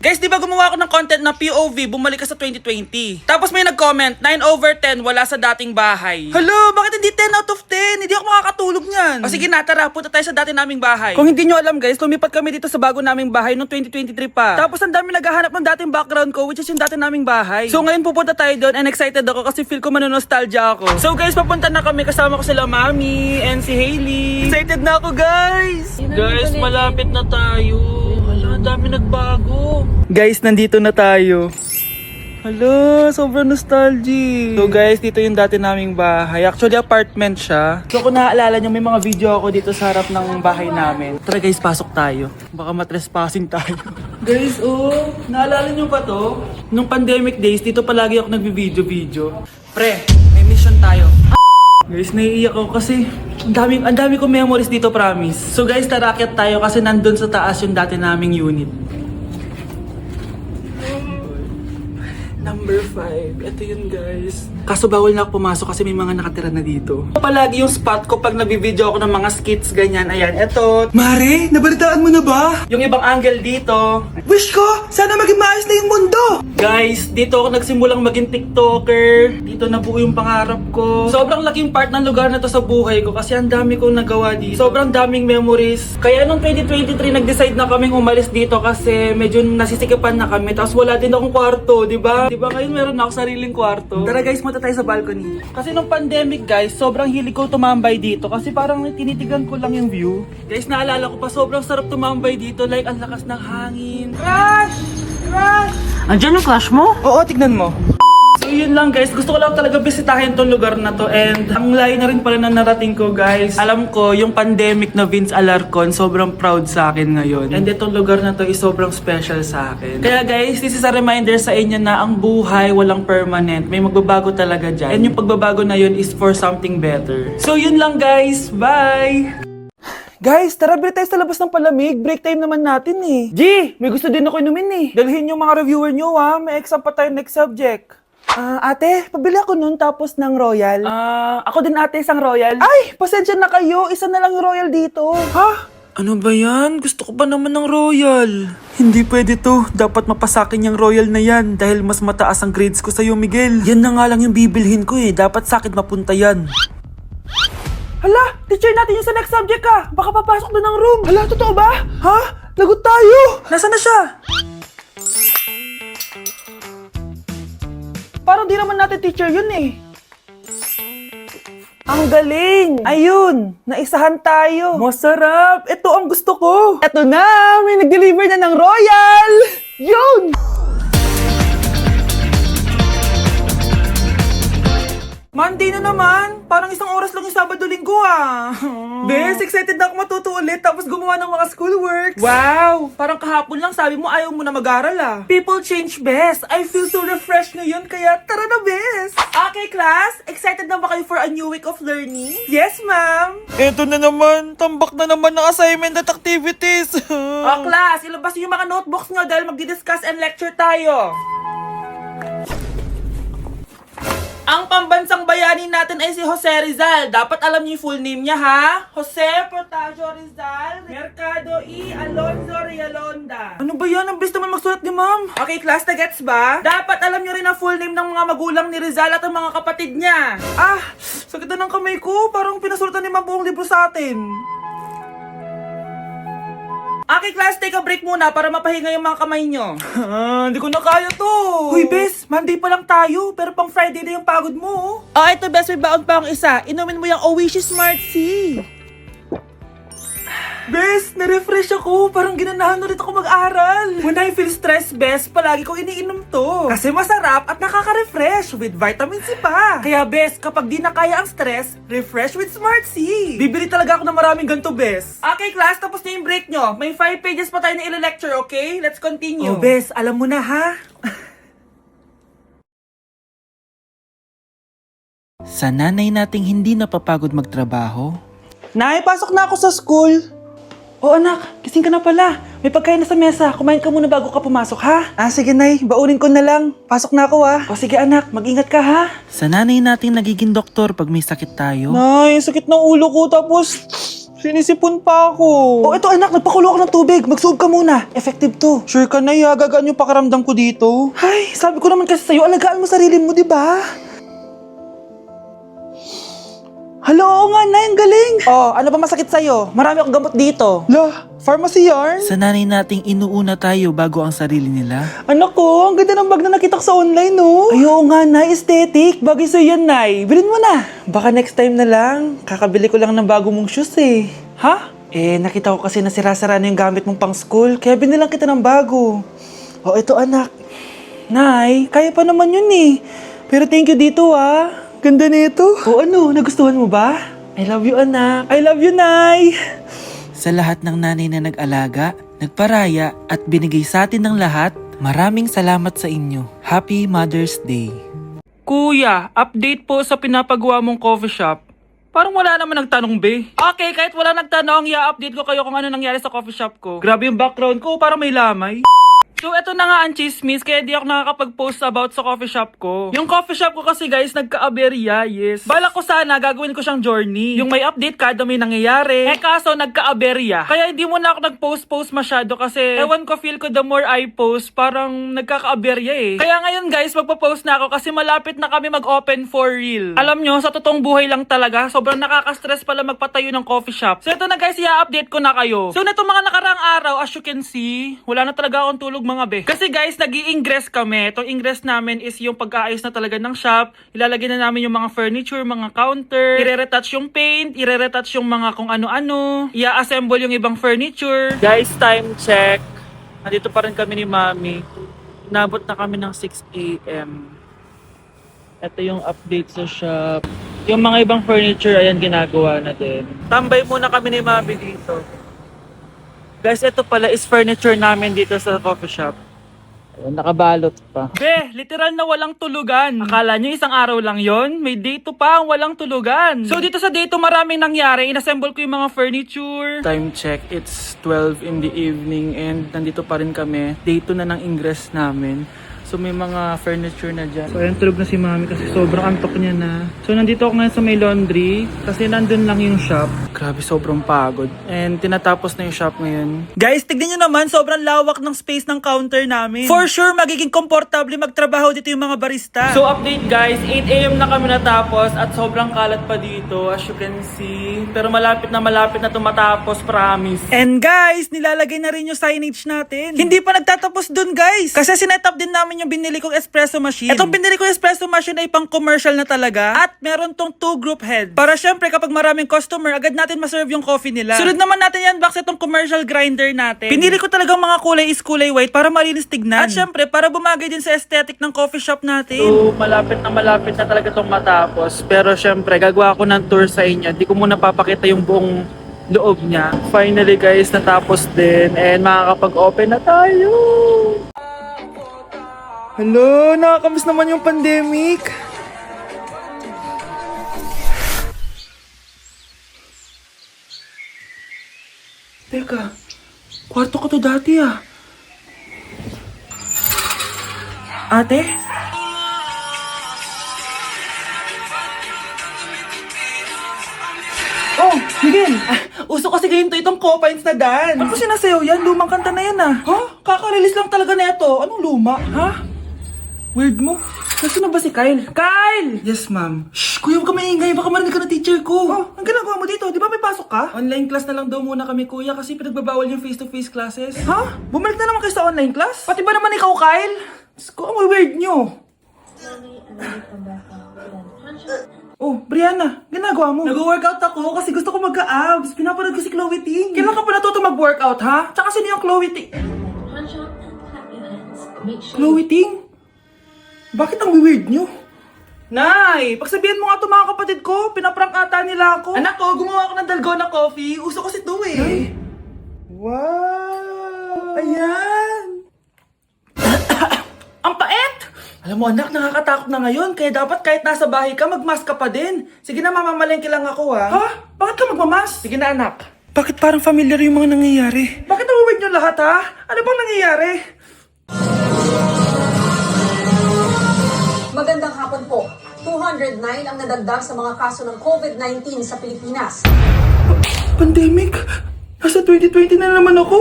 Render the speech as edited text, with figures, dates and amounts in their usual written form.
Guys, di ba gumawa ako ng content na POV, bumalik ka sa 2020. Tapos may nag-comment, 9/10, wala sa dating bahay. Hello, bakit hindi 10 out of 10? Hindi ako makakatulog niyan. O sige na, tara, punta tayo sa dati naming bahay. Kung hindi nyo alam guys, lumipat kami dito sa bago naming bahay noong 2023 pa. Tapos ang dami naghahanap ng dating background ko, which is yung dati naming bahay. So ngayon pupunta tayo doon and excited ako kasi feel ko manonostalgia ako. So guys, papunta na kami, kasama ko sila Mami and si Hailey. Excited na ako guys! Guys, malapit na tayo. Hala, dami nagbago. Guys, nandito na tayo. Hala, sobrang nostalgic. So guys, dito yung dati naming bahay. Actually, apartment siya. So kung naaalala nyo, may mga video ako dito sa harap ng bahay namin. Tara guys, pasok tayo. Baka matrespassing tayo. Guys, oh, naalala nyo ba to? Nung pandemic days, dito palagi ako nagbi-video-video. Pre, may mission tayo. Guys, naiiyak ako kasi ang dami kong memories dito, promise. So guys, tarakyat tayo kasi nandun sa taas yung dati naming unit. Number 5. Ito yun guys. Kaso bawal na ako pumasok kasi may mga nakatira na dito. Palagi yung spot ko pag nag-video ako ng mga skits ganyan. Ayan, eto. Mare, nabalitaan mo na ba? Yung ibang angle dito. Wish ko, sana maging maayos na yung mundo. Guys, dito ako nagsimulang maging TikToker. Dito nabuo yung pangarap ko. Sobrang laking part ng lugar na to sa buhay ko kasi ang dami kong nagawa dito. Sobrang daming memories. Kaya nung 2023 nag-decide na kaming umalis dito kasi medyo nasisikipan na kami. Tapos wala din akong kwarto, di ba? Diba ngayon meron na ako sariling kwarto. Tara guys, punta tayo sa balcony. Kasi nung pandemic guys, sobrang hilig ko tumambay dito kasi parang tinitigan ko lang yung view. Guys, naalala ko pa sobrang sarap tumambay dito, like ang lakas ng hangin. Crush! Crush! Andiyan yung crush mo? Oo, tignan mo. So yun lang guys, gusto ko lang talaga bisitahin tong lugar na to and ang layo na rin pala na narating ko guys. Alam ko, yung pandemic na Vince Alarcon, sobrang proud sa akin ngayon. And itong lugar na to is sobrang special sa akin. Kaya guys, this is a reminder sa inyo na ang buhay walang permanent. May magbabago talaga dyan. And yung pagbabago na yun is for something better. So yun lang guys, bye! Guys, tara bili tayo sa labas ng palamig. Break time naman natin eh. G, may gusto din ako inumin eh. Dalhin yung mga reviewer nyo ha. May exam pa tayo next subject. Ate, pabili ako nun tapos ng Royal. Ako din ate, isang Royal. Ay, pasensya na kayo. Isa na lang yung Royal dito. Ha? Ano ba yan? Gusto ko pa naman ng Royal. Hindi pwede to. Dapat mapasakin yung Royal na yan dahil mas mataas ang grades ko sa'yo, Miguel. Yan na nga lang yung bibilhin ko eh. Dapat sakit mapunta yan. Hala, teacher natin yung sa next subject ka. Baka papasok doon ng room. Hala, totoo ba? Ha? Lagot tayo. Nasaan na siya? Parang di naman natin teacher yun eh. Ang galing! Ayun! Naisahan tayo! Masarap! Ito ang gusto ko! Ito na! May nag-deliver na ng Royal! Yun! Monday na naman! Parang isang oras lang yung Sabado-Linggo ah! Bes, excited na ako matuto ulit tapos gumawa ng mga schoolworks! Wow! Parang kahapon lang sabi mo ayaw mo na mag-aral ah! People change, Bes! I feel so refreshed ngayon kaya tara na, Bes! Okay, class! Excited na ba kayo for a new week of learning? Yes, ma'am! Eto na naman! Tambak na naman ng assignment at activities! Class! Ilabas yung mga notebooks nyo dahil magdi-discuss and lecture tayo! Ang pambansang bayani natin ay si Jose Rizal. Dapat alam niyo yung full name niya, ha? Jose Portasio Rizal Mercado E. Alonzo Realonda. Ano ba yan? Ang bilis naman magsulat ni ma'am. Okay, class, na-gets ba? Dapat alam niyo rin ang full name ng mga magulang ni Rizal at ang mga kapatid niya. Sakit na ng kamay ko. Parang pinasulatan ni ma'am buong libro sa atin. Okay, class, take a break muna para mapahinga yung mga kamay nyo. Hindi ko na kaya to. Hoy, Bes, Monday pa lang tayo, pero pang Friday na yung pagod mo. Ito, Bes, may baon pa ang isa. Inumin mo yung Oishi Smart C. Bes, na-refresh ako. Parang ginanahan ulit ako mag-aral. When I feel stressed, Bes, palagi ko iniinom to. Kasi masarap at nakaka-refresh with vitamin C pa. Kaya, Bes, kapag di na kaya ang stress, refresh with Smart C. Bibili talaga ako ng maraming ganito, Bes. Okay, class, tapos na yung break nyo. May 5 pages pa tayo na i-lecture, okay? Let's continue. Bes, alam mo na, ha? Sa nanay nating hindi napapagod magtrabaho. Nay, pasok na ako sa school. Anak, gising ka na pala. May pagkain na sa mesa. Kumain ka muna bago ka pumasok, ha? Sige, Nay. Baunin ko na lang. Pasok na ako, ha? Sige, anak. Mag-ingat ka, ha? Sa nanay nating nagiging doktor pag may sakit tayo. Nay, sakit ng ulo ko. Tapos, Sinisipon pa ako. Oh, ito anak, nagpakulo ako ng tubig. Mag-sob ka muna. Effective to. Sure ka na, gagaan yung pakiramdam ko dito. Ay, sabi ko naman kasi sa'yo, alagaan mo sarili mo, di ba? Hello, oo nga, Nay, ang galing. Oh, ano ba masakit sa'yo? Marami akong gamot dito. Lah, pharmacy yarn? Sa nanay nating inuuna tayo bago ang sarili nila. Anak ko, ang ganda ng bag na nakita ko sa online, no? Ay, oo nga, Nay, aesthetic. Bagay sa'yo yan, Nay. Bilhin mo na. Baka next time na lang. Kakabili ko lang ng bago mong shoes, eh. Ha? Eh, nakita ko kasi na sira-sara na yung gamit mong pang school, kaya binilang kita ng bago. Oh, ito anak. Nay, kaya pa naman yun eh. Pero thank you dito ah. Ganda nito. O ano, nagustuhan mo ba? I love you anak. I love you, Nay. Sa lahat ng nanay na nag-alaga, nagparaya at binigay sa atin ng lahat, maraming salamat sa inyo. Happy Mother's Day! Kuya, update po sa pinapagawa mong coffee shop. Parang wala naman nagtanong, be. Okay, kahit wala nagtanong, i-update ko kayo kung ano nangyari sa coffee shop ko. Grabe yung background ko, parang may lamay. So, eto na nga ang chismis, kaya di ako nakakapag-post about sa coffee shop ko. Yung coffee shop ko kasi guys, nagka-aberya, yes. Balak ko sana, gagawin ko siyang journey. Yung may update kada may nangyayari. Eh kaso, nagka-aberya. Kaya hindi mo na ako nag-post masyado kasi, ewan ko, feel ko the more I post, parang nagkaka-aberya eh. Kaya ngayon guys, magpo-post na ako kasi malapit na kami mag-open for real. Alam nyo, sa totoong buhay lang talaga, sobrang nakaka-stress pala magpatayo ng coffee shop. So, eto na guys, i-update ko na kayo. So, neto mga nakaraang araw, as you can see, wala na talaga akong tulog mga be. Kasi guys, nag-i-ingress kami. Itong ingress namin is yung pag-aayos na talaga ng shop. Ilalagay na namin yung mga furniture, mga counter. Ire-retouch yung paint. Ire-retouch yung mga kung ano-ano. I-assemble yung ibang furniture. Guys, time check. Nandito pa rin kami ni Mami. Nabot na kami ng 6 a.m. Ito yung update sa shop. Yung mga ibang furniture, ayan, ginagawa na din. Tambay muna kami ni Mami dito. Guys, ito pala is furniture namin dito sa coffee shop. Ayun, nakabalot pa. Be, literal na walang tulugan. Akala nyo isang araw lang yon? May day 2 pa ang walang tulugan. So dito sa day 2 maraming nangyari. Inassemble ko yung mga furniture. Time check, it's 12 in the evening and nandito pa rin kami. Day 2 na ng ingress namin. So may mga furniture na dyan. So ayun, tulog na si Mami kasi sobrang antok niya na. So nandito ako ngayon sa may laundry kasi nandun lang yung shop. Grabe, sobrang pagod. And tinatapos na yung shop ngayon. Guys, tignan nyo naman, sobrang lawak ng space ng counter namin. For sure, magiging komportable magtrabaho dito yung mga barista. So update guys, 8 a.m. na kami natapos at sobrang kalat pa dito as you can see. Pero malapit na tumatapos, promise. And guys, nilalagay na rin yung signage natin. Hindi pa nagtatapos dun guys. Kasi sinetap din namin yung binili kong espresso machine. Itong binili kong espresso machine ay pang commercial na talaga. At meron tong 2 group heads. Para syempre kapag maraming customer, agad natin maserve yung coffee nila. Sunod naman natin yan box itong commercial grinder natin. Pinili ko talagang mga kulay is kulay white para malinis tignan. At syempre para bumagay din sa aesthetic ng coffee shop natin. So malapit na talaga itong matapos. Pero syempre gagawa ko ng tour sa inyo. Hindi ko muna papakita yung buong loob niya. Finally guys, natapos din. And makakapag-open na tayo. Hello, nakakamiss naman yung pandemic. Teka, kwarto ko to dati ah. Ate? Oh, Miguel! Uso kasi ngayon to itong Copines na dance. Ano sinasayaw yan? Lumang kanta na yan ah. Ha? Kaka-release lang talaga na ito. Anong luma? Ha? Weird mo. Nasaan na ba si Kyle? Kyle! Yes, ma'am. Shh! Kuya, huwag ka maingay. Baka marinig ka ng teacher ko. Oh, ang ginagawa mo dito? Di ba may pasok ka? Online class na lang daw muna kami, kuya, kasi pinagbabawal yung face-to-face classes. Ha? Bumalik na naman kayo sa online class? Pati ba naman ikaw, Kyle? Diyos ko, ang weird nyo. Oh, Brianna, ginagawa mo? Nag-workout ako kasi gusto ko magka-abs. Pinapanood ko si Chloe Ting. Kailan ka pa natuto mag-workout, ha? Tsaka sino yung Chloe Ting? Chloe Ting? Bakit ang weird nyo? Nay, pagsabihan mo nga ito mga kapatid ko, pinaprank ata nila ako. Anak ko, gumawa ako ng dalgona coffee. Uso kasi ito eh. Ay. Wow! Ayan! Ang pait! Alam mo anak, nakakatakot na ngayon. Kaya dapat kahit nasa bahay ka, magmask ka pa din. Sige na, mamamalengke lang ako ha. Ha? Bakit ka magmamask? Sige na anak. Bakit parang familiar yung mga nangyayari? Bakit ang weird nyo lahat ha? Ano bang nangyayari? Magandang hapon po. 200 109 ang nadagdag sa mga kaso ng COVID-19 sa Pilipinas. Pandemic? Nasa 2020 na naman ako.